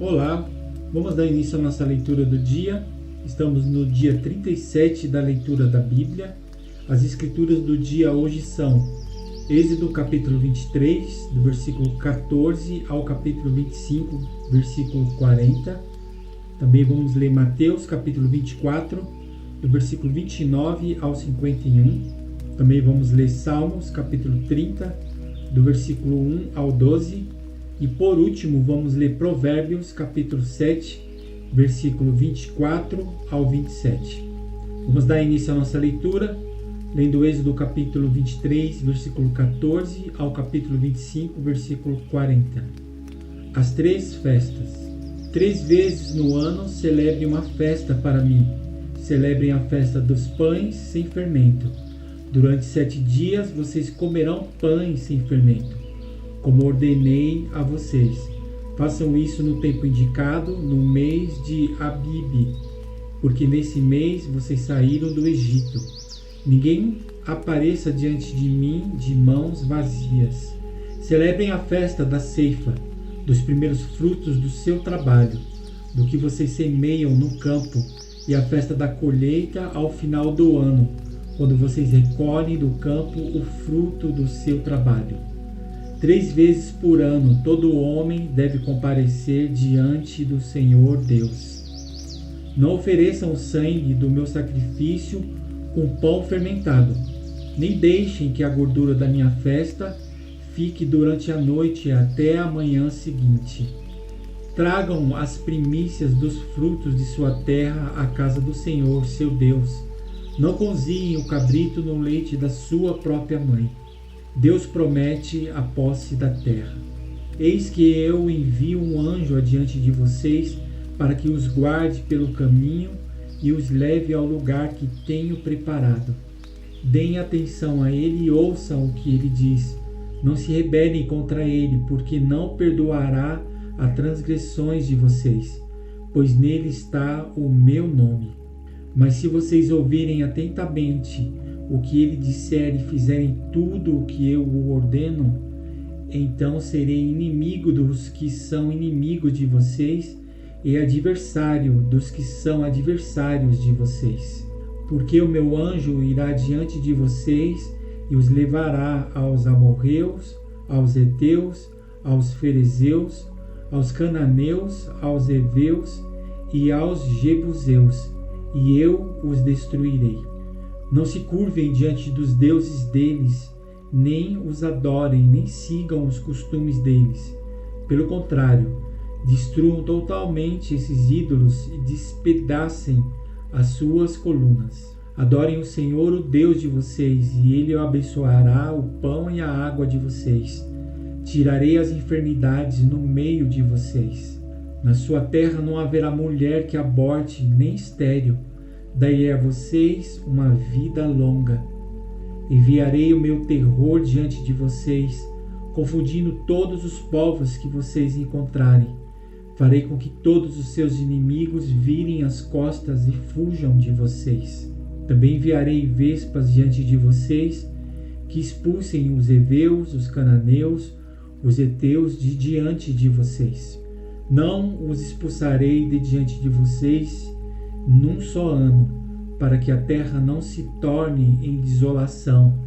Olá, vamos dar início à nossa leitura do dia. Estamos no dia 37 da leitura da Bíblia. As escrituras do dia hoje são Êxodo capítulo 23, do versículo 14 ao capítulo 25, versículo 40. Também vamos ler Mateus capítulo 24, do versículo 29 ao 51. Também vamos ler Salmos capítulo 30, do versículo 1 ao 12. E por último, vamos ler Provérbios, capítulo 7, versículo 24 ao 27. Vamos dar início à nossa leitura, lendo Êxodo capítulo 23, versículo 14 ao capítulo 25, versículo 40. As três festas. 3 vezes no ano celebre uma festa para mim. Celebrem a festa dos pães sem fermento. Durante 7 dias vocês comerão pães sem fermento, como ordenei a vocês. Façam isso no tempo indicado, no mês de Abibe, porque nesse mês vocês saíram do Egito. Ninguém apareça diante de mim de mãos vazias. Celebrem a festa da ceifa, dos primeiros frutos do seu trabalho, do que vocês semeiam no campo, e a festa da colheita ao final do ano, quando vocês recolhem do campo o fruto do seu trabalho. 3 vezes por ano todo homem deve comparecer diante do Senhor Deus. Não ofereçam o sangue do meu sacrifício com pão fermentado, nem deixem que a gordura da minha festa fique durante a noite até a manhã seguinte. Tragam as primícias dos frutos de sua terra à casa do Senhor, seu Deus. Não cozinhem o cabrito no leite da sua própria mãe. Deus promete a posse da terra. Eis que eu envio um anjo adiante de vocês para que os guarde pelo caminho e os leve ao lugar que tenho preparado. Deem atenção a ele e ouçam o que ele diz. Não se rebelem contra ele, porque não perdoará as transgressões de vocês, pois nele está o meu nome. Mas se vocês ouvirem atentamente o que ele disser e fizerem tudo o que eu o ordeno, então serei inimigo dos que são inimigos de vocês e adversário dos que são adversários de vocês. Porque o meu anjo irá diante de vocês e os levará aos amorreus, aos heteus, aos ferezeus, aos cananeus, aos heveus e aos jebuseus, e eu os destruirei. Não se curvem diante dos deuses deles, nem os adorem, nem sigam os costumes deles. Pelo contrário, destruam totalmente esses ídolos e despedacem as suas colunas. Adorem o Senhor, o Deus de vocês, e Ele abençoará o pão e a água de vocês. Tirarei as enfermidades no meio de vocês. Na sua terra não haverá mulher que aborte, nem estéril. Daí a vocês uma vida longa. Enviarei o meu terror diante de vocês, confundindo todos os povos que vocês encontrarem. Farei com que todos os seus inimigos virem as costas e fujam de vocês. Também enviarei vespas diante de vocês, que expulsem os heveus, os cananeus, os heteus de diante de vocês. Não os expulsarei de diante de vocês num só ano, para que a terra não se torne em desolação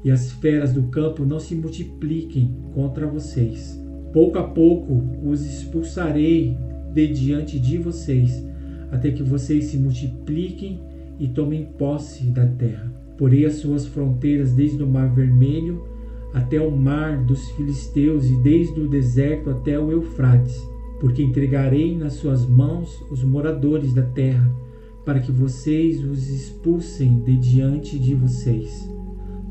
e as feras do campo não se multipliquem contra vocês. Pouco a pouco os expulsarei de diante de vocês, até que vocês se multipliquem e tomem posse da terra. Porei as suas fronteiras desde o Mar Vermelho até o mar dos filisteus e desde o deserto até o Eufrates, porque entregarei nas suas mãos os moradores da terra, para que vocês os expulsem de diante de vocês.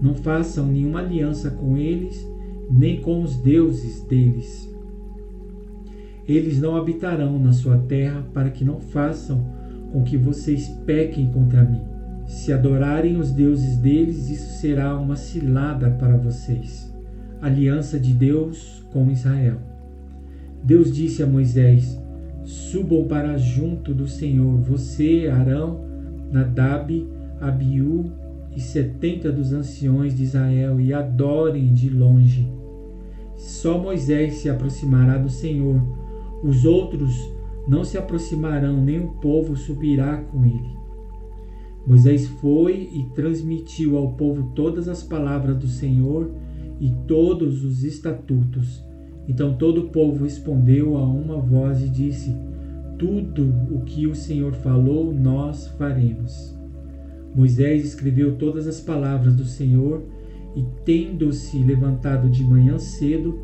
Não façam nenhuma aliança com eles, nem com os deuses deles. Eles não habitarão na sua terra, para que não façam com que vocês pequem contra mim. Se adorarem os deuses deles, isso será uma cilada para vocês. Aliança de Deus com Israel. Deus disse a Moisés: subam para junto do Senhor, você, Arão, Nadab, Abiú e 70 dos anciões de Israel, e adorem de longe. Só Moisés se aproximará do Senhor, Os outros não se aproximarão, nem o povo subirá com ele. Moisés foi e transmitiu ao povo todas as palavras do Senhor e todos os estatutos. Então todo o povo respondeu a uma voz e disse: tudo o que o Senhor falou, nós faremos. Moisés escreveu todas as palavras do Senhor e, tendo-se levantado de manhã cedo,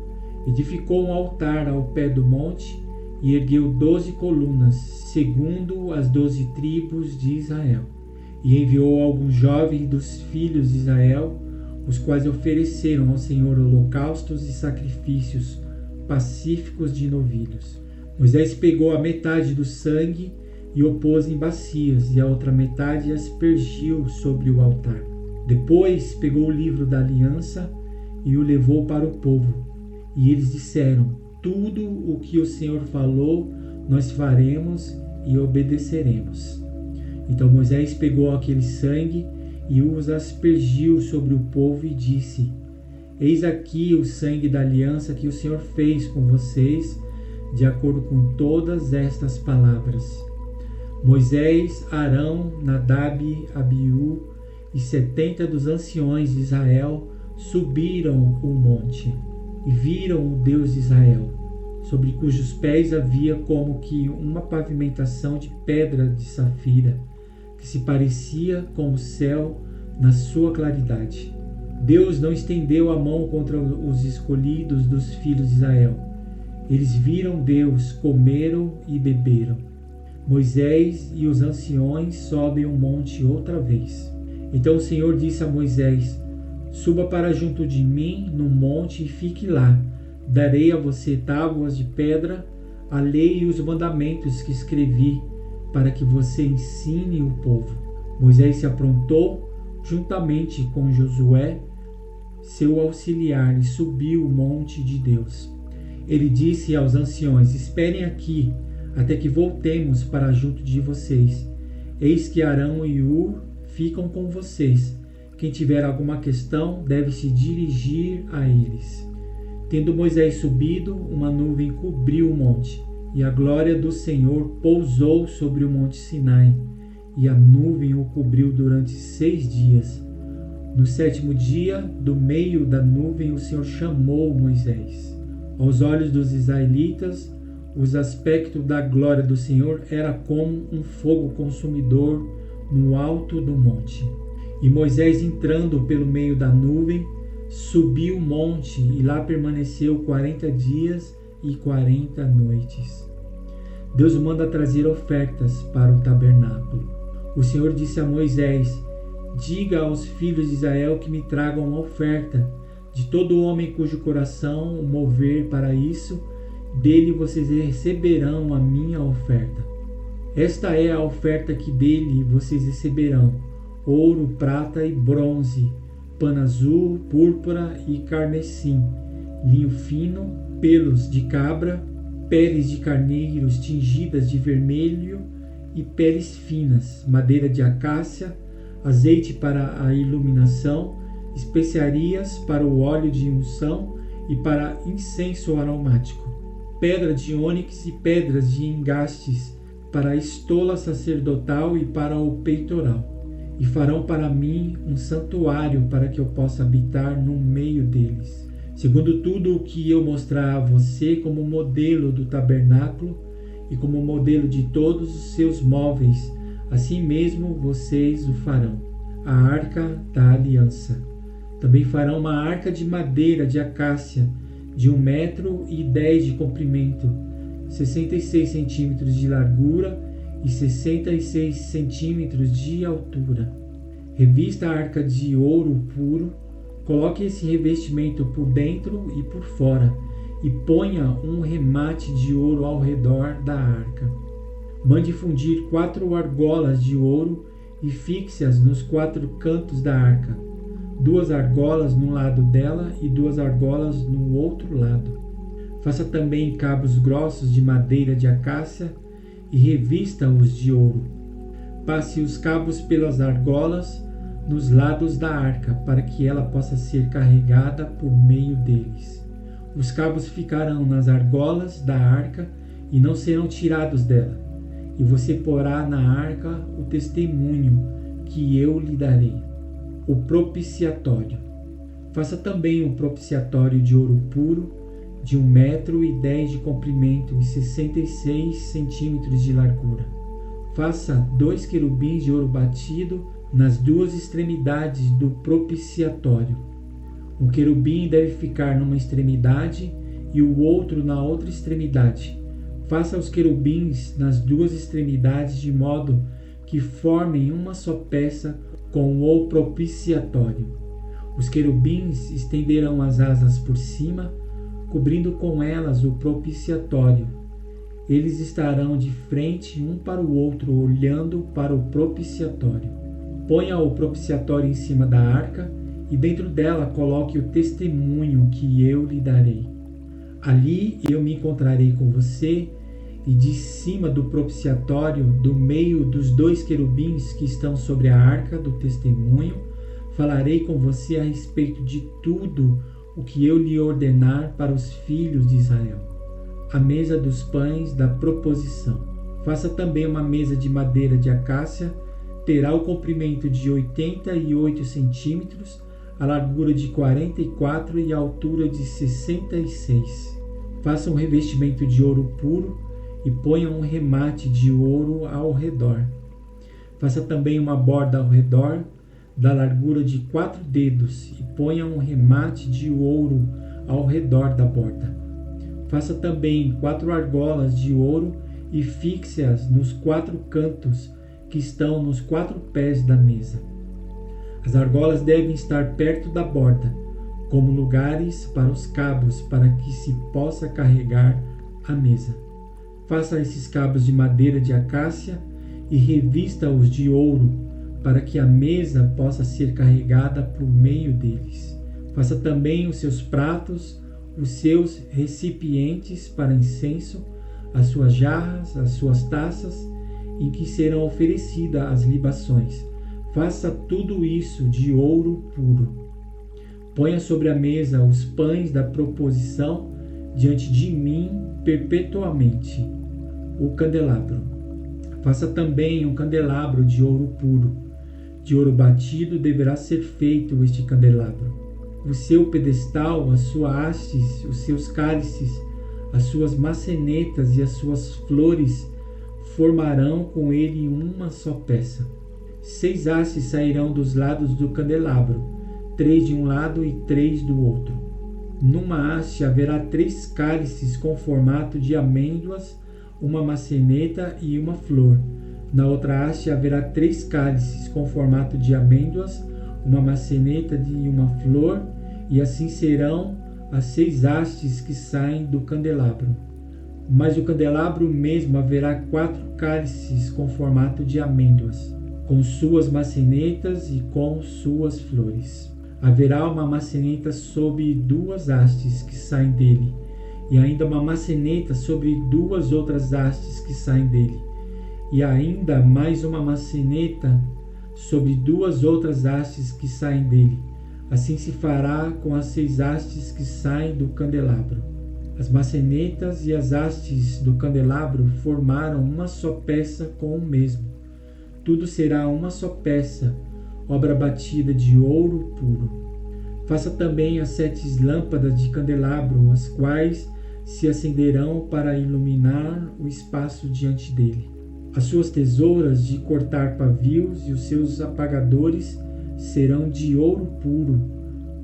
edificou um altar ao pé do monte e ergueu 12 colunas, segundo as 12 tribos de Israel. E enviou alguns jovens dos filhos de Israel, os quais ofereceram ao Senhor holocaustos e sacrifícios pacíficos de novilhos. Moisés pegou a metade do sangue e o pôs em bacias, e a outra metade aspergiu sobre o altar. Depois pegou o livro da aliança e o levou para o povo. E eles disseram: tudo o que o Senhor falou, nós faremos e obedeceremos. Então Moisés pegou aquele sangue e os aspergiu sobre o povo e disse: eis aqui o sangue da aliança que o Senhor fez com vocês, de acordo com todas estas palavras. Moisés, Arão, Nadab, Abiú e 70 dos anciões de Israel subiram o monte e viram o Deus de Israel, sobre cujos pés havia como que uma pavimentação de pedra de safira, que se parecia com o céu na sua claridade. Deus não estendeu a mão contra os escolhidos dos filhos de Israel. Eles viram Deus, comeram e beberam. Moisés e os anciões sobem o monte outra vez. Então o Senhor disse a Moisés: suba para junto de mim no monte e fique lá. Darei a você tábuas de pedra, a lei e os mandamentos que escrevi, para que você ensine o povo. Moisés se aprontou juntamente com Josué, seu auxiliar, e subiu o monte de Deus. Ele disse aos anciões: esperem aqui, até que voltemos para junto de vocês. Eis que Arão e Hur ficam com vocês. Quem tiver alguma questão deve se dirigir a eles. Tendo Moisés subido, uma nuvem cobriu o monte, e a glória do Senhor pousou sobre o monte Sinai, e a nuvem o cobriu durante 6 dias. No 7º dia, do meio da nuvem, o Senhor chamou Moisés. Aos olhos dos israelitas, o aspecto da glória do Senhor era como um fogo consumidor no alto do monte. E Moisés, entrando pelo meio da nuvem, subiu o monte e lá permaneceu 40 dias e 40 noites. Deus manda trazer ofertas para o tabernáculo. O Senhor disse a Moisés: diga aos filhos de Israel que me tragam uma oferta. De todo homem cujo coração o mover para isso, dele vocês receberão a minha oferta. Esta é a oferta que dele vocês receberão: ouro, prata e bronze, pano azul, púrpura e carmesim, linho fino, pelos de cabra, peles de carneiros tingidas de vermelho e peles finas, madeira de acácia, azeite para a iluminação, especiarias para o óleo de unção e para incenso aromático, pedra de ônix e pedras de engastes para a estola sacerdotal e para o peitoral. E farão para mim um santuário para que eu possa habitar no meio deles, segundo tudo o que eu mostrar a você como modelo do tabernáculo e como modelo de todos os seus móveis, assim mesmo vocês o farão. A arca da aliança. Também farão uma arca de madeira de acácia, de 1,10 metros de comprimento, 66 centímetros de largura e 66 centímetros de altura. Revista a arca de ouro puro, coloque esse revestimento por dentro e por fora, e ponha um remate de ouro ao redor da arca. Mande fundir 4 argolas de ouro e fixe-as nos 4 cantos da arca, 2 argolas num lado dela e 2 argolas no outro lado. Faça também cabos grossos de madeira de acácia e revista-os de ouro. Passe os cabos pelas argolas nos lados da arca, para que ela possa ser carregada por meio deles. Os cabos ficarão nas argolas da arca e não serão tirados dela. E você porá na arca o testemunho que eu lhe darei. O propiciatório. Faça também um propiciatório de ouro puro, de 1,10 m de comprimento e 66 centímetros de largura. Faça 2 querubins de ouro batido nas 2 extremidades do propiciatório. Um querubim deve ficar numa extremidade e o outro na outra extremidade. Faça os querubins nas 2 extremidades de modo que formem uma só peça com o propiciatório. Os querubins estenderão as asas por cima, cobrindo com elas o propiciatório. Eles estarão de frente um para o outro, olhando para o propiciatório. Ponha o propiciatório em cima da arca e dentro dela coloque o testemunho que eu lhe darei. Ali eu me encontrarei com você e de cima do propiciatório, do meio dos 2 querubins que estão sobre a arca do testemunho, falarei com você a respeito de tudo o que eu lhe ordenar para os filhos de Israel. A mesa dos pães da proposição. Faça também uma mesa de madeira de acácia, terá o comprimento de 88 centímetros, a largura de 44 e a altura de 66. Faça um revestimento de ouro puro e ponha um remate de ouro ao redor. Faça também uma borda ao redor, da largura de 4 dedos, e ponha um remate de ouro ao redor da borda. Faça também 4 argolas de ouro e fixe-as nos 4 cantos que estão nos 4 pés da mesa. As argolas devem estar perto da borda, como lugares para os cabos, para que se possa carregar a mesa. Faça esses cabos de madeira de acácia e revista-os de ouro, para que a mesa possa ser carregada por meio deles. Faça também os seus pratos, os seus recipientes para incenso, as suas jarras, as suas taças, em que serão oferecidas as libações. Faça tudo isso de ouro puro. Ponha sobre a mesa os pães da proposição diante de mim perpetuamente. O candelabro. Faça também um candelabro de ouro puro. De ouro batido deverá ser feito este candelabro. O seu pedestal, a sua haste, os seus cálices, as suas maçanetas e as suas flores formarão com ele uma só peça. 6 hastes sairão dos lados do candelabro, 3 de um lado e 3 do outro. Numa haste haverá 3 cálices com formato de amêndoas, uma maçaneta e uma flor. Na outra haste haverá 3 cálices com formato de amêndoas, uma maçaneta e uma flor, e assim serão as 6 hastes que saem do candelabro. Mas o candelabro mesmo haverá 4 cálices com formato de amêndoas, com suas maçanetas e com suas flores. Haverá uma maçaneta sobre 2 hastes que saem dele, e ainda uma maçaneta sobre 2 outras hastes que saem dele, e ainda mais uma maçaneta sobre 2 outras hastes que saem dele. Assim se fará com as 6 hastes que saem do candelabro. As maçanetas e as hastes do candelabro formaram uma só peça com o mesmo. Tudo será uma só peça, obra batida de ouro puro. Faça também as 7 lâmpadas de candelabro, as quais se acenderão para iluminar o espaço diante dele. As suas tesouras de cortar pavios e os seus apagadores serão de ouro puro.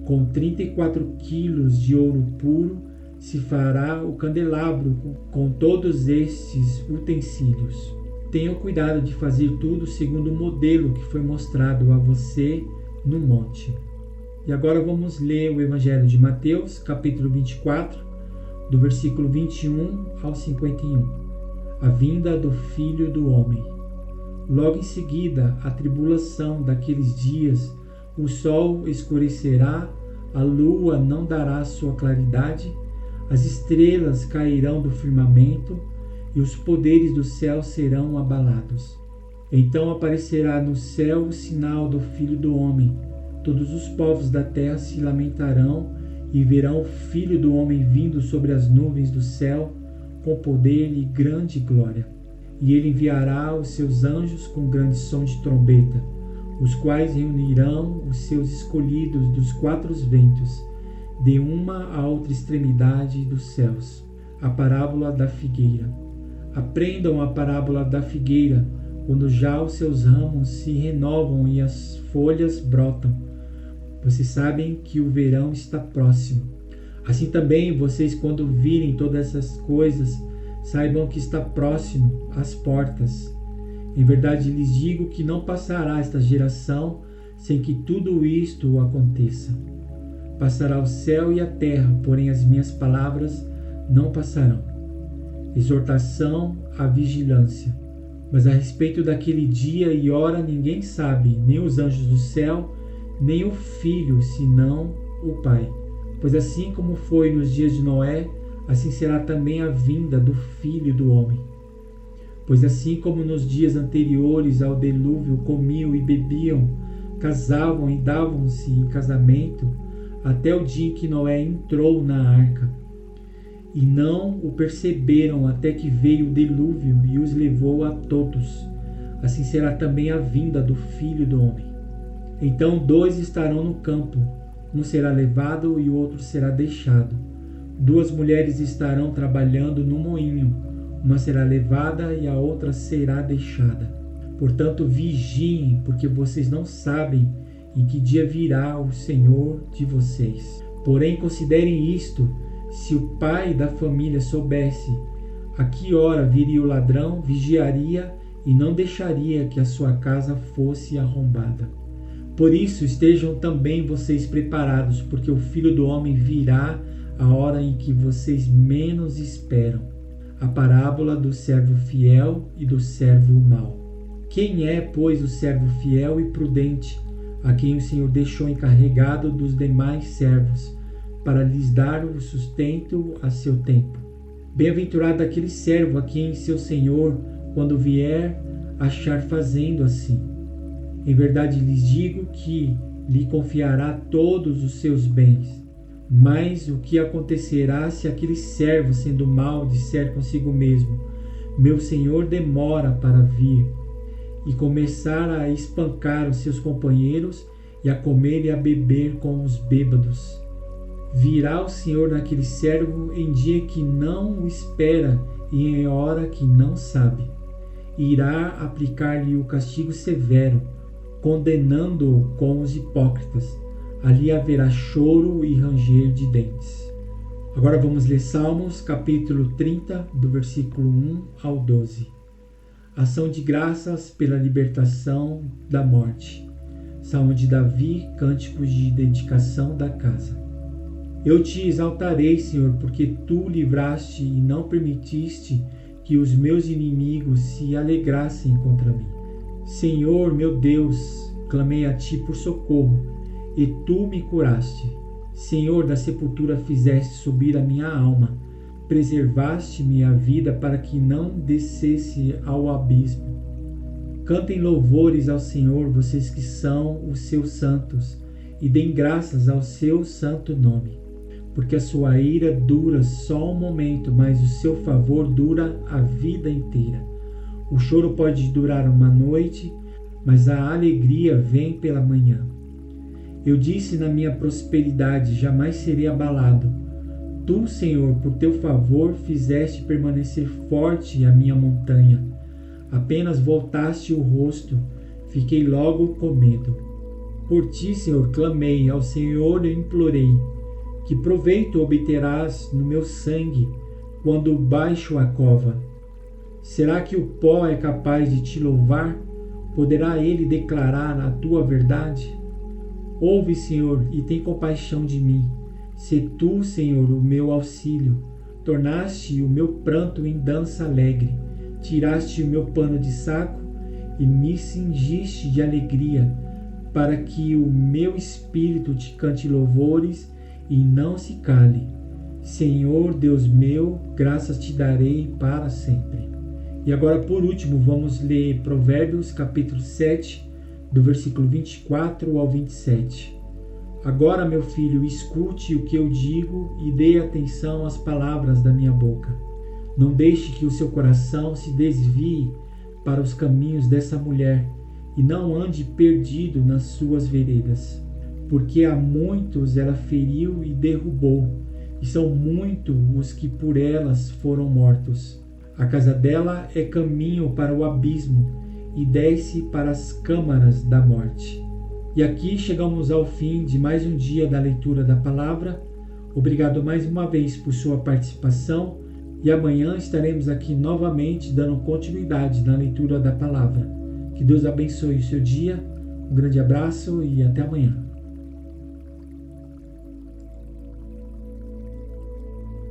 Com 34 quilos de ouro puro se fará o candelabro com todos estes utensílios. Tenha cuidado de fazer tudo segundo o modelo que foi mostrado a você no monte. E agora vamos ler o Evangelho de Mateus, capítulo 24, do versículo 21 ao 51. A vinda do Filho do Homem. Logo em seguida, a tribulação daqueles dias, o sol escurecerá, a lua não dará sua claridade, as estrelas cairão do firmamento e os poderes do céu serão abalados. Então aparecerá no céu o sinal do Filho do Homem. Todos os povos da terra se lamentarão e verão o Filho do Homem vindo sobre as nuvens do céu com poder e grande glória. E ele enviará os seus anjos com grande som de trombeta, os quais reunirão os seus escolhidos dos quatro ventos, de uma a outra extremidade dos céus. A parábola da figueira. Aprendam a parábola da figueira, quando já os seus ramos se renovam e as folhas brotam. Vocês sabem que o verão está próximo. Assim também vocês, quando virem todas essas coisas, saibam que está próximo às portas. Em verdade lhes digo que não passará esta geração sem que tudo isto aconteça. Passará o céu e a terra, porém as minhas palavras não passarão. Exortação à vigilância. Mas a respeito daquele dia e hora ninguém sabe, nem os anjos do céu, nem o Filho, senão o Pai. Pois assim como foi nos dias de Noé, assim será também a vinda do Filho do Homem. Pois assim como nos dias anteriores ao dilúvio comiam e bebiam, casavam e davam-se em casamento, até o dia em que Noé entrou na arca, e não o perceberam até que veio o dilúvio e os levou a todos. Assim será também a vinda do Filho do Homem. Então 2 estarão no campo, um será levado e o outro será deixado. 2 mulheres estarão trabalhando no moinho, uma será levada e a outra será deixada. Portanto, vigiem, porque vocês não sabem em que dia virá o Senhor de vocês. Porém, considerem isto: se o pai da família soubesse a que hora viria o ladrão, vigiaria e não deixaria que a sua casa fosse arrombada. Por isso, estejam também vocês preparados, porque o Filho do Homem virá a hora em que vocês menos esperam. A parábola do servo fiel e do servo mau. Quem é, pois, o servo fiel e prudente, a quem o Senhor deixou encarregado dos demais servos, para lhes dar o sustento a seu tempo? Bem-aventurado aquele servo a quem seu Senhor, quando vier, achar fazendo assim. Em verdade lhes digo que lhe confiará todos os seus bens. Mas o que acontecerá se aquele servo, sendo mau, disser consigo mesmo: meu Senhor demora para vir, e começar a espancar os seus companheiros e a comer e a beber com os bêbados? Virá o Senhor naquele servo em dia que não o espera e em hora que não sabe. Irá aplicar-lhe o castigo severo, condenando-o com os hipócritas. Ali haverá choro e ranger de dentes. Agora vamos ler Salmos, capítulo 30, do versículo 1 ao 12. Ação de graças pela libertação da morte. Salmo de Davi, cânticos de dedicação da casa. Eu te exaltarei, Senhor, porque tu livraste e não permitiste que os meus inimigos se alegrassem contra mim. Senhor, meu Deus, clamei a ti por socorro, e tu me curaste. Senhor, da sepultura fizeste subir a minha alma, preservaste-me a vida para que não descesse ao abismo. Cantem louvores ao Senhor, vocês que são os seus santos, e deem graças ao seu santo nome. Porque a sua ira dura só um momento, mas o seu favor dura a vida inteira. O choro pode durar uma noite, mas a alegria vem pela manhã. Eu disse na minha prosperidade: jamais serei abalado. Tu, Senhor, por teu favor, fizeste permanecer forte a minha montanha. Apenas voltaste o rosto, fiquei logo com medo. Por ti, Senhor, clamei, ao Senhor eu implorei. Que proveito obterás no meu sangue, quando baixo a cova? Será que o pó é capaz de te louvar? Poderá ele declarar a tua verdade? Ouve, Senhor, e tem compaixão de mim. Sê tu, Senhor, o meu auxílio. Tornaste o meu pranto em dança alegre. Tiraste o meu pano de saco e me cingiste de alegria, para que o meu espírito te cante louvores e não se cale. Senhor, Deus meu, graças te darei para sempre. E agora, por último, vamos ler Provérbios, capítulo 7, do versículo 24 ao 27. Agora, meu filho, escute o que eu digo e dê atenção às palavras da minha boca. Não deixe que o seu coração se desvie para os caminhos dessa mulher e não ande perdido nas suas veredas, porque a muitos ela feriu e derrubou, e são muitos os que por elas foram mortos. A casa dela é caminho para o abismo e desce para as câmaras da morte. E aqui chegamos ao fim de mais um dia da leitura da palavra. Obrigado mais uma vez por sua participação e amanhã estaremos aqui novamente dando continuidade na leitura da palavra. Que Deus abençoe o seu dia. Um grande abraço e até amanhã.